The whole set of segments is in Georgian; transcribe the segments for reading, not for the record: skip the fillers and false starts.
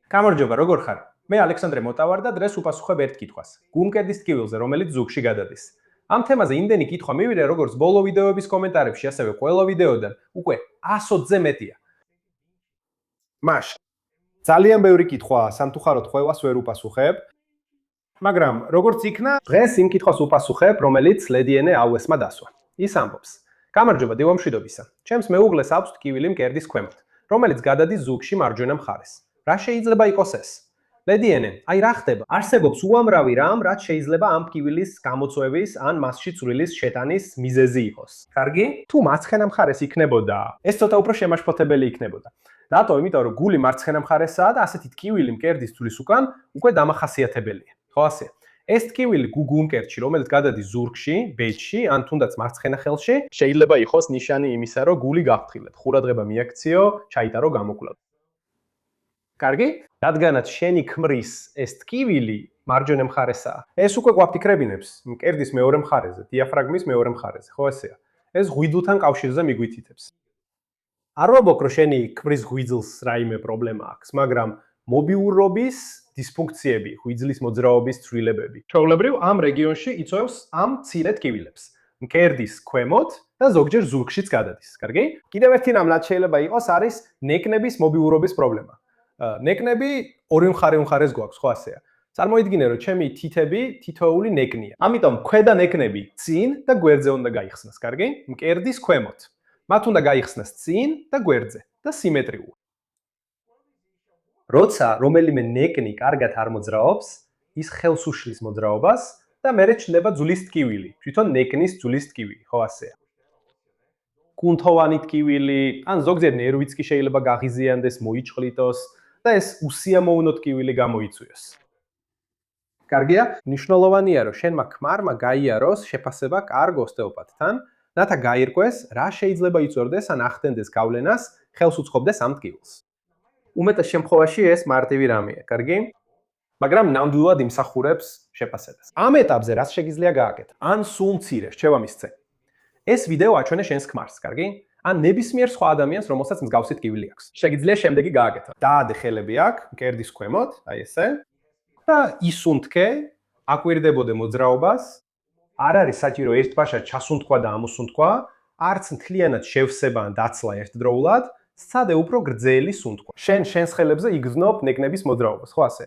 გამარჯობა, როგორ ხარ? მე ალექსანდრე მოტავარ და დღეს უპასუხებ ერთ კითხვას. გულმკერდის ტკივილზე, რომელიც ზუგში გადადის. ამ თემაზე იმდენი კითხვა მივიდა, როგორც ბოლო ვიდეოების კომენტარებში, ასევე ყველა ვიდეოდან, უკვე 120-ზე მეტია. მაშ, ძალიან ბევრი კითხვაა, სამწუხაროდ ყველას ვერ უპასუხებ. მაგრამ როგორც იქნა, დღეს იმ კითხვას უპასუხებ, რომელიც ლედიენე აუესმა დასვა. ის ამბობს: გამარჯობა დილამშვიდობისა. ჩემს მეუღლეს აქვს ტკივილი მკერდის ქვემოთ, რომელიც გადადის ზუგში მარჯვენა მხარეს. რა შეიძლება იყოს ეს? ლედიენე, აი რა ხდება? არსებობს უამრავი რამ, რაც შეიძლება ამ ტკივილის გამოწვევის ან მასში წვრილის შეტანის მიზეზი იყოს. კარგი? თუ მარცხენა მხარეს იქნებოდა, ეს ცოტა უფრო შემაშფოთებელი იქნებოდა. რატო? იმიტომ რომ გული მარცხენა მხარესაა და ასეთი ტკივილი მკერდის წვრის უკან უკვე დამახასიათებელია. ხო ასე? ეს ტკივილი გულმკერდში, რომელიც გადადის ზურგში, ბეჭდში, ან თუნდაც მარცხენა ხელში, შეიძლება იყოს ნიშანი იმისა, რომ გული გაფრთხილეთ, ხურადღება მიაქციო, ჩაიტარო გამოკვლევა. კარგი? რადგანაც შენი ქმრის ეს ტკივილი მარჯვენა მხარესაა, ეს უკვე გვაფიქრებინებს მკერდის მეორე მხარეზე, დიაფრაგმის მეორე მხარეზე, ხო ესეა? ეს ღვიძლთან კავშირზე მიგვითითებს. არ ვამბობ, რომ შენი ქმრის ღვიძლს რაიმე პრობლემა აქვს, მაგრამ მობიურობის დისფუნქციები, ღვიძლის მოძრაობის ცვლილებები. ჩვეულებრივ ამ რეგიონში იწვევს ამ მცირე ტკივილებს. მკერდის ქვემოთ და ზოგჯერ ზურგშიც გადადის, კარგი? კიდევ ერთი რამ შეიძლება იყოს არის ნეკნების მობიურობის პრობლემა. ნეკნები ორი მხარეს გვაქვს, ხო ასეა? წარმოიდგინე, რომ ჩემი თითები თითოეული ნეკნია. ამიტომ ქვედა ნეკნები წინ და გვერდზე უნდა გაიხსნას, კარგი? მკერდის ქვემოთ. მათ უნდა გაიხსნას წინ და გვერდზე და სიმეტრიულად. როცა რომელიმე ნეკნი კარგად არ მოძრაობს, ის ხელს უშლის მოძრაობას და მერე ჩნდება ძვლის ტკივილი, თვითონ ნეკნის ძვლის ტკივილი, ხო ასეა? კუნთოვანი ტკივილი, ან ზოგჯერ ნერვიც კი შეიძლება გაღიზიანდეს, მოიჭყლიტოს და ეს უსიამოვნო ტკივილი გამოიწვიოს. კარგია? მნიშვნელოვანია, რომ შენმა ქმარმა გაიაროს შეფასება კარგ ოსტეოპათთან, რათა გაირკვეს, რა შეიძლება იწვევდეს ან ახდენდეს გავლენას, ხელს უწყობდეს ამ ტკივილს. უმეტეს შემთხვევაში ეს მარტივი რამეა, კარგი? მაგრამ ნამდვილად იმსახურებს შეფასებას. ამ ეტაპზე რაც შეგიძლია გააკეთო? ან სულ მცირე, რჩევა მისცე. ეს ვიდეო აჩვენე შენს ქმარს, კარგი? ან ნებისმიერ სხვა ადამიანს, რომელსაც მსგავსი ტკივილი აქვს. შეგიძლია შემდეგი გააკეთო. დაადე ხელები აქ, მკერდის ქვემოთ, აი ესე. და ისუნთქე, აკვირდებოდე მოძრაობას. არ არის საჭირო ერთბაშად ჩასუნთქვა და ამოსუნთქვა, არც მთლიანად შევსება ან დაცლა ერთდროულად, სცადე უფრო გრძელი სუნთქვა. შენს ხელებზე იგრძნობ ნეკნების მოძრაობას, ხო ასე?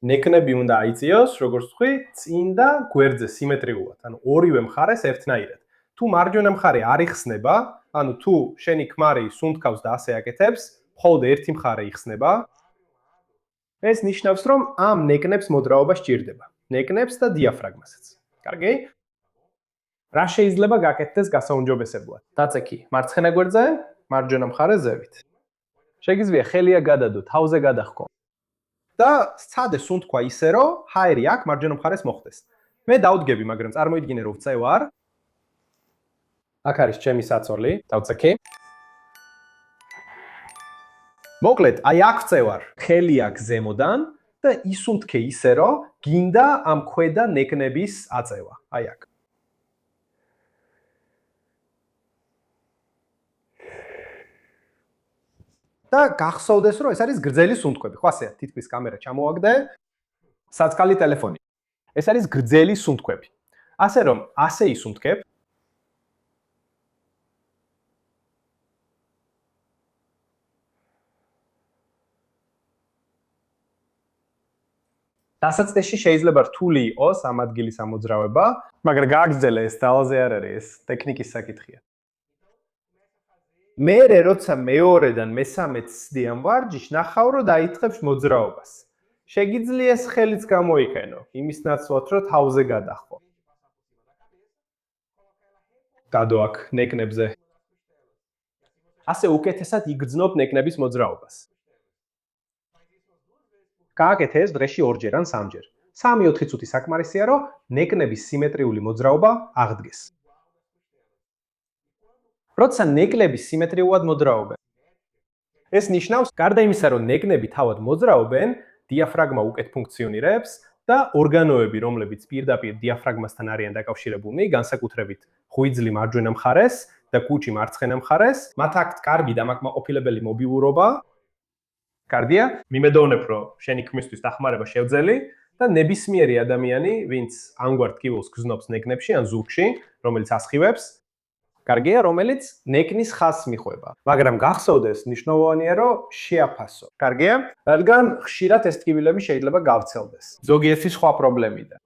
ნეკნები უნდა აიწიოს, როგორც ვთქვი, წინ და გვერდზე სიმეტრიულად, ანუ ორივე მხარეს ერთნაირად. თუ მარჯვენა მხარე არ იხსნება, ანუ თუ შენი ქმარი სუნთქავს და ასე აკეთებს, მხოლოდ ერთი მხარე იხსნება, ეს ნიშნავს, რომ ამ ნეკნებს მოძრაობა სჭირდება. ნეკნებს და დიაფრაგმასაც. კარგი? რა შეიძლება გაკეთდეს გასაუმჯობესებლად? დაწექი მარცხენა გვერდზე, მარჯვენა მხარე ზევით. შეგიძლია ხელია გადადო, თავზე გადახკო. და სცადე სუნთქვა ისე, რომ ჰაერი აქ მარჯვენა მხარეს მოხდეს. მე დავდგები, მაგრამ წარმოიდგინე, რომ ვწევარ. აქ არის ჩემი საწოლი, დავწექი. მოკლედ, აი აქ ვწევარ, ხელი აქ ზემოდან და ისუნთქე ისე, რომ გინდა ამ ქვედა ნეკნების აწევა. აი აქ. და გახსოვდეს, რომ ეს არის გრძელი სუნთქვები. ხო ასეა, თითქმის კამერა ჩამოვაგდე. საწყალი ტელეფონი. ეს არის გრძელი სუნთქვები. ასე რომ, ასე ისუნთქებ. დასაწყისში შეიძლება რთული იყოს ამ ადგილის ამოძრავება, მაგრამ გააგრძელე ეს ძალაზე არ არის, ეს ტექნიკის საკითხია. მერე როცა მეორედან მესამეც სდი ამ ვარჯიშს, ნახავ რომ დაიწყებს მოძრაობას. შეგიძლია ეს ხელიც გამოიყენო, იმის ნაცვლად რომ თავზე გადახო. დადო აქ ნეკნებზე. ასე უკეთესად იგრძნობ ნეკნების მოძრაობას. გააკეთე ეს დღეში ორჯერ ან სამჯერ. 3-4 წუთი საკმარისია, რომ ნეკნების სიმეტრიული მოძრაობა აღდგეს. როცა ნეკლები სიმეტრიულად მოძრაობენ. ეს ნიშნავს, გარდა იმისა, რომ ნეკნები თავად მოძრაობენ, დიაფრაგმა უკეთ ფუნქციონირებს და ორგანოები, რომლებიც პირდაპირ დიაფრაგმასთან არიან დაკავშირებულნი, განსაკუთრებით ღვიძლი მარჯვენა მხარეს და კუჭი მარცხენა მხარეს, მათ აქვთ კარგი დამაკმაყოფილებელი მობიურობა კარგია, მიმედოვნებ, რომ შენი ქმისთვის დახმარება შევძელი და ნებისმიერი ადამიანი, ვინც ამგვარ ტკივილს გზნობს ნეკნებში ან ზურგში, რომელიც ასხივებს, კარგია, რომელიც ნეკნის ხაზს მიხვება. მაგრამ გახსოვდეს, მნიშვნელოვანია, რომ შეაფასო. კარგია? რადგან ხშირად ეს ტკივილები შეიძლება გავცელდეს. ზოგიერთი სხვა პრობლემიდან.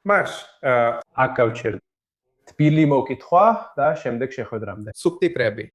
მას აქ გავჩერდი. თბილი მოკითხვა და შემდეგ შეხვედრამდე. სუბტიტრები.